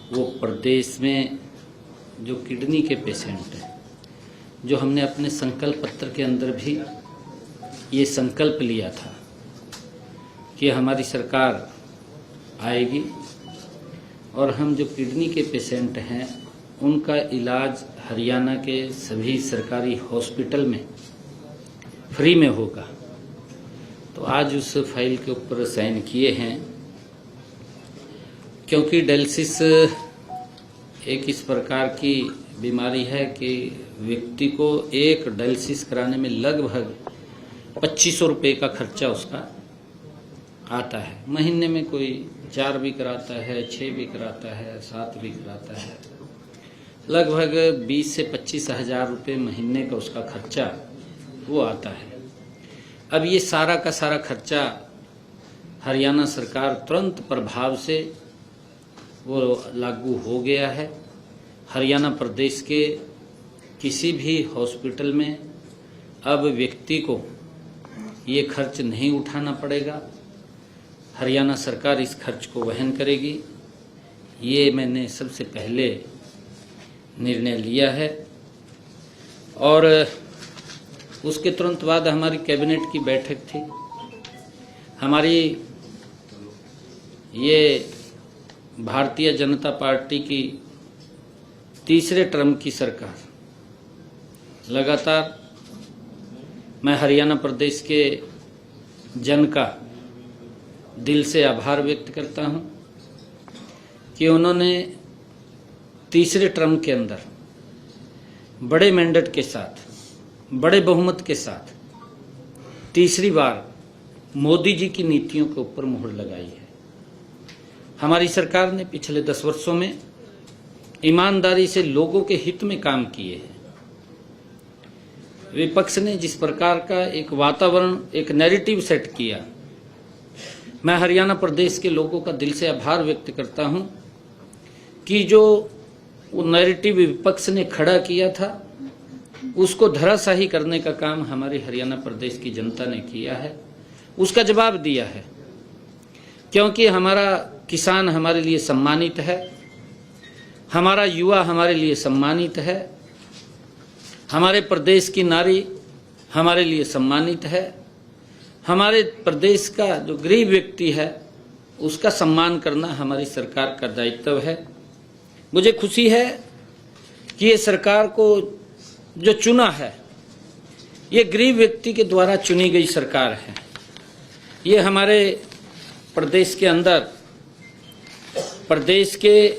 वो प्रदेश में जो किडनी के पेशेंट हैं, जो हमने अपने संकल्प पत्र के अंदर भी ये संकल्प लिया था कि हमारी सरकार आएगी और हम जो किडनी के पेशेंट हैं उनका इलाज हरियाणा के सभी सरकारी हॉस्पिटल में फ्री में होगा। तो आज उस फाइल के ऊपर साइन किए हैं, क्योंकि डायलिसिस एक इस प्रकार की बीमारी है कि व्यक्ति को एक डायलिसिस कराने में लगभग 2500 रुपये का खर्चा उसका आता है। महीने में कोई 4 भी कराता है, 6 भी कराता है, 7 भी कराता है, लगभग 20 से 25 हज़ार रुपये महीने का उसका खर्चा वो आता है। अब ये सारा का सारा खर्चा हरियाणा सरकार तुरंत प्रभाव से वो लागू हो गया है। हरियाणा प्रदेश के किसी भी हॉस्पिटल में अब व्यक्ति को ये खर्च नहीं उठाना पड़ेगा, हरियाणा सरकार इस खर्च को वहन करेगी। ये मैंने सबसे पहले निर्णय लिया है और उसके तुरंत बाद हमारी कैबिनेट की बैठक थी। हमारी ये भारतीय जनता पार्टी की तीसरे टर्म की सरकार, लगातार मैं हरियाणा प्रदेश के जन का दिल से आभार व्यक्त करता हूं कि उन्होंने तीसरे टर्म के अंदर बड़े मैंडेट के साथ, बड़े बहुमत के साथ तीसरी बार मोदी जी की नीतियों के ऊपर मुहर लगाई है। हमारी सरकार ने पिछले 10 वर्षों में ईमानदारी से लोगों के हित में काम किए हैं। विपक्ष ने जिस प्रकार का एक वातावरण, एक नैरेटिव सेट किया, मैं हरियाणा प्रदेश के लोगों का दिल से आभार व्यक्त करता हूं कि जो वो नैरेटिव विपक्ष ने खड़ा किया था उसको धराशाही करने का काम हमारी हरियाणा प्रदेश की जनता ने किया है, उसका जवाब दिया है। क्योंकि हमारा किसान हमारे लिए सम्मानित है, हमारा युवा हमारे लिए सम्मानित है, हमारे प्रदेश की नारी हमारे लिए सम्मानित है, हमारे प्रदेश का जो गरीब व्यक्ति है उसका सम्मान करना हमारी सरकार का दायित्व है। मुझे खुशी है कि ये सरकार को जो चुना है ये गरीब व्यक्ति के द्वारा चुनी गई सरकार है। ये हमारे प्रदेश के अंदर, प्रदेश के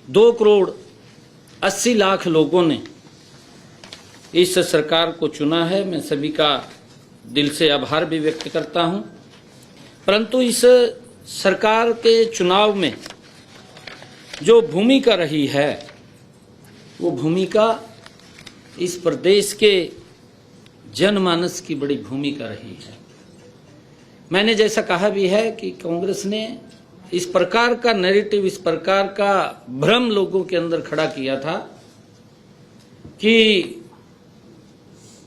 2,80,00,000 लोगों ने इस सरकार को चुना है। मैं सभी का दिल से आभार भी व्यक्त करता हूं। परंतु इस सरकार के चुनाव में जो भूमिका रही है वो भूमिका इस प्रदेश के जनमानस की बड़ी भूमिका रही है। मैंने जैसा कहा भी है कि कांग्रेस ने इस प्रकार का नैरेटिव, इस प्रकार का भ्रम लोगों के अंदर खड़ा किया था कि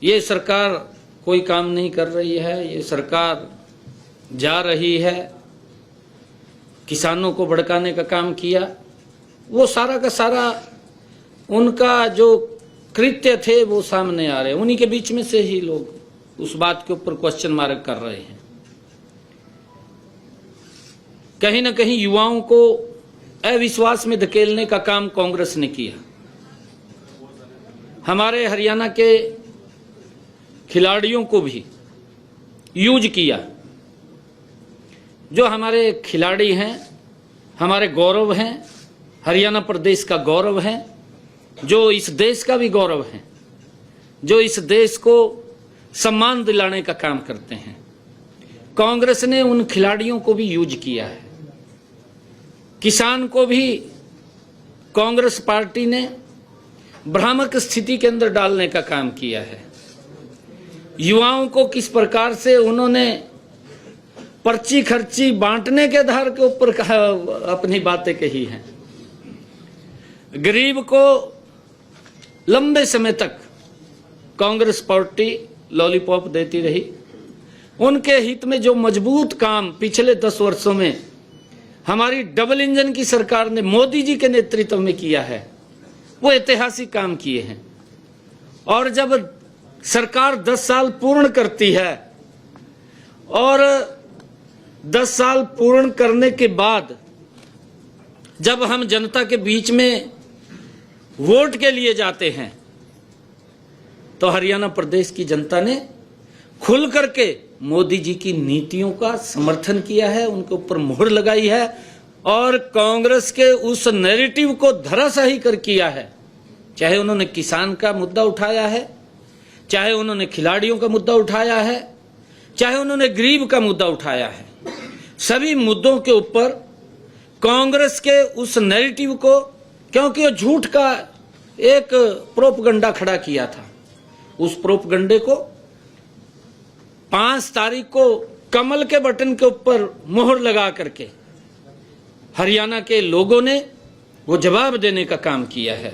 ये सरकार कोई काम नहीं कर रही है, ये सरकार जा रही है, किसानों को भड़काने का काम किया। वो सारा का सारा उनका जो कृत्य थे वो सामने आ रहे हैं। उन्हीं के बीच में से ही लोग उस बात के ऊपर क्वेश्चन मार्क कर रहे हैं। कहीं ना कहीं युवाओं को अविश्वास में धकेलने का काम कांग्रेस ने किया। हमारे हरियाणा के खिलाड़ियों को भी यूज किया। जो हमारे खिलाड़ी हैं, हमारे गौरव हैं, हरियाणा प्रदेश का गौरव है, जो इस देश का भी गौरव है, जो इस देश को सम्मान दिलाने का काम करते हैं, कांग्रेस ने उन खिलाड़ियों को भी यूज किया है। किसान को भी कांग्रेस पार्टी ने भ्रामक स्थिति के अंदर डालने का काम किया है। युवाओं को किस प्रकार से उन्होंने पर्ची खर्ची बांटने के आधार के ऊपर अपनी बातें कही हैं। गरीब को लंबे समय तक कांग्रेस पार्टी लॉलीपॉप देती रही। उनके हित में जो मजबूत काम पिछले 10 वर्षों में हमारी डबल इंजन की सरकार ने मोदी जी के नेतृत्व में किया है, वो ऐतिहासिक काम किए हैं। और जब सरकार 10 साल पूर्ण करती है और 10 साल पूर्ण करने के बाद जब हम जनता के बीच में वोट के लिए जाते हैं तो हरियाणा प्रदेश की जनता ने खुल करके मोदी जी की नीतियों का समर्थन किया है, उनके ऊपर मोहर लगाई है और कांग्रेस के उस नैरेटिव को धराशायी कर किया है। चाहे उन्होंने किसान का मुद्दा उठाया है, चाहे उन्होंने खिलाड़ियों का मुद्दा उठाया है, चाहे उन्होंने गरीब का मुद्दा उठाया है, सभी मुद्दों के ऊपर कांग्रेस के उस नैरेटिव को, क्योंकि वो झूठ का एक प्रोपगंडा खड़ा किया था, उस प्रोपगंडे को 5 तारीख को कमल के बटन के ऊपर मोहर लगा करके हरियाणा के लोगों ने वो जवाब देने का काम किया है।